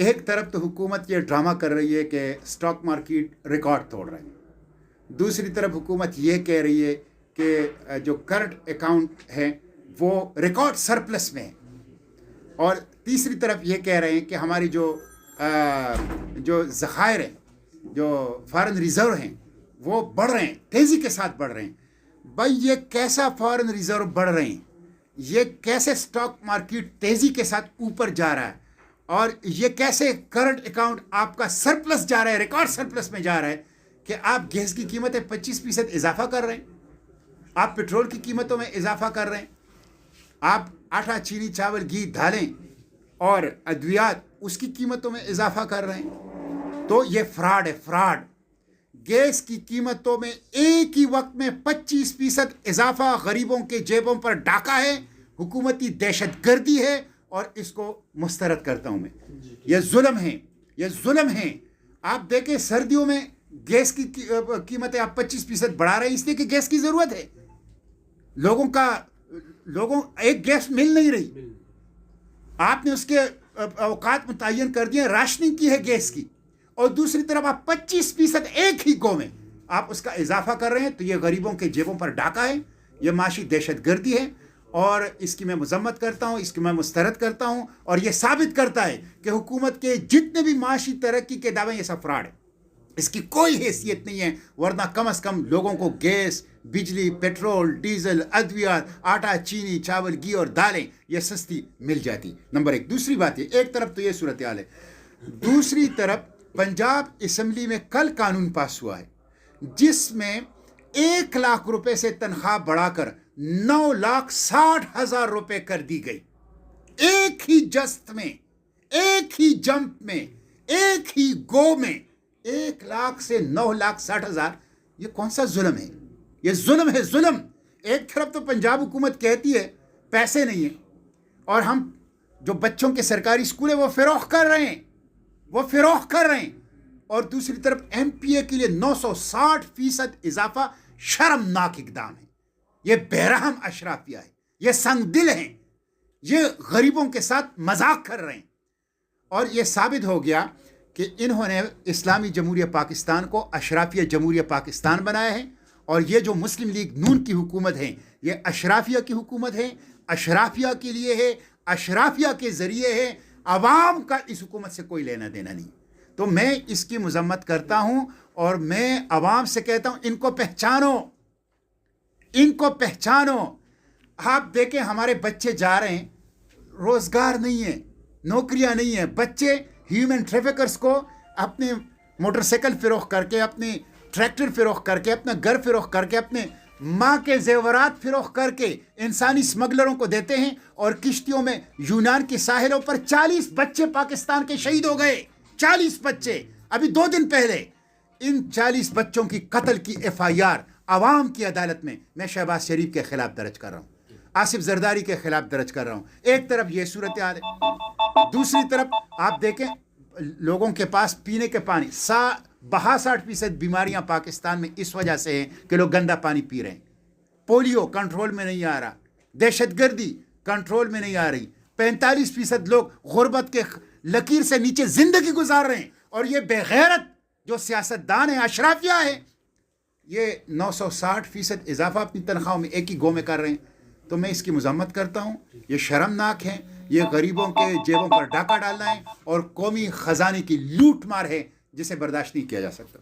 ایک طرف تو حکومت یہ ڈرامہ کر رہی ہے کہ اسٹاک مارکیٹ ریکارڈ توڑ رہے ہیں، دوسری طرف حکومت یہ کہہ رہی ہے کہ جو کرنٹ اکاؤنٹ ہے وہ ریکارڈ سرپلس میں ہے، اور تیسری طرف یہ کہہ رہے ہیں کہ ہماری جو ذخائر ہیں، جو فارن ریزرو ہیں وہ بڑھ رہے ہیں، تیزی کے ساتھ بڑھ رہے ہیں۔ بھائی یہ کیسا فارن ریزرو بڑھ رہے ہیں، یہ کیسے اسٹاک مارکیٹ تیزی کے ساتھ اوپر جا رہا ہے، اور یہ کیسے کرنٹ اکاؤنٹ آپ کا سرپلس جا رہا ہے، ریکارڈ سرپلس میں جا رہا ہے، کہ آپ گیس کی قیمتیں 25% اضافہ کر رہے ہیں، آپ پٹرول کی قیمتوں میں اضافہ کر رہے ہیں، آپ آٹا، چینی، چاول، گھی، دالیں اور ادویات اس کی قیمتوں میں اضافہ کر رہے ہیں۔ تو یہ فراڈ ہے، فراڈ۔ گیس کی قیمتوں میں ایک ہی وقت میں 25% اضافہ غریبوں کے جیبوں پر ڈاکہ ہے، حکومتی دہشت گردی ہے، اور اس کو مسترد کرتا ہوں میں۔ یہ ظلم ہے، یہ ظلم ہے۔ آپ دیکھیں سردیوں میں گیس کی قیمتیں آپ 25% بڑھا رہے ہیں، اس لیے کہ گیس کی ضرورت ہے، لوگوں ایک گیس مل نہیں رہی، آپ نے اس کے اوقات متعین کر دیے، راشننگ کی ہے گیس کی، اور دوسری طرف آپ 25% ایک ہی گو میں آپ اس کا اضافہ کر رہے ہیں۔ تو یہ غریبوں کے جیبوں پر ڈاکہ ہے، یہ معاشی دہشت گردی ہے، اور اس کی میں مذمت کرتا ہوں، اس کی میں مسترد کرتا ہوں، اور یہ ثابت کرتا ہے کہ حکومت کے جتنے بھی معاشی ترقی کے دعوے یہ سب فراڈ ہے، اس کی کوئی حیثیت نہیں ہے، ورنہ کم از کم لوگوں کو گیس، بجلی، پیٹرول، ڈیزل، ادویات، آٹا، چینی، چاول، گھی اور دالیں یہ سستی مل جاتی۔ نمبر ایک۔ دوسری بات یہ، ایک طرف تو یہ صورتحال ہے، دوسری طرف پنجاب اسمبلی میں کل قانون پاس ہوا ہے جس میں 1 لاکھ روپے سے تنخواہ بڑھا کر 9,60,000 روپے کر دی گئی، ایک ہی جست میں، ایک ہی جمپ میں، ایک ہی گو میں 1 لاکھ سے 9,60,000۔ یہ کون سا ظلم ہے؟ یہ ظلم ہے، ظلم۔ ایک طرف تو پنجاب حکومت کہتی ہے پیسے نہیں ہیں، اور ہم جو بچوں کے سرکاری اسکول ہیں وہ فروخت کر رہے ہیں، اور دوسری طرف ایم پی اے کے لیے 960% اضافہ شرمناک اقدام ہے۔ یہ بے رحم اشرافیہ ہے، یہ سنگ دل ہیں، یہ غریبوں کے ساتھ مذاق کر رہے ہیں، اور یہ ثابت ہو گیا کہ انہوں نے اسلامی جمہوریہ پاکستان کو اشرافیہ جمہوریہ پاکستان بنایا ہے، اور یہ جو مسلم لیگ نون کی حکومت ہے یہ اشرافیہ کی حکومت ہے، اشرافیہ کے لیے ہے، اشرافیہ کے ذریعے ہے، عوام کا اس حکومت سے کوئی لینا دینا نہیں۔ تو میں اس کی مذمت کرتا ہوں، اور میں عوام سے کہتا ہوں ان کو پہچانو، ان کو پہچانو۔ آپ دیکھیں ہمارے بچے جا رہے ہیں، روزگار نہیں ہے، نوکریاں نہیں ہیں، بچے ہیومن ٹریفکرز کو اپنے موٹر سائیکل فروخت کر کے، اپنے ٹریکٹر فروخت کر کے، اپنا گھر فروخت کر کے، اپنے ماں کے زیورات فروخت کر کے انسانی اسمگلروں کو دیتے ہیں، اور کشتیوں میں یونان کے ساحلوں پر 40 بچے پاکستان کے شہید ہو گئے، 40 بچے ابھی 2 دن پہلے۔ ان 40 بچوں کی قتل کی FIR عوام کی عدالت میں شہباز شریف کے خلاف درج کر رہا ہوں، آصف زرداری کے خلاف درج کر رہا ہوں۔ ایک طرف یہ صورتحال ہے، دوسری طرف آپ دیکھیں لوگوں کے پاس پینے کے پانی 62% بیماریاں پاکستان میں اس وجہ سے ہیں کہ لوگ گندا پانی پی رہے ہیں، پولیو کنٹرول میں نہیں آ رہا، دہشت گردی کنٹرول میں نہیں آ رہی، 45% لوگ غربت کے لکیر سے نیچے زندگی گزار رہے ہیں، اور یہ بے غیرت جو سیاستدان ہیں، اشرافیہ ہیں، یہ 960% اضافہ اپنی تنخواہوں میں ایک ہی گو میں کر رہے ہیں۔ تو میں اس کی مذمت کرتا ہوں، یہ شرمناک ہے، یہ غریبوں کے جیبوں پر ڈاکہ ڈالنا ہے، اور قومی خزانے کی لوٹ مار ہے جسے برداشت نہیں کیا جا سکتا۔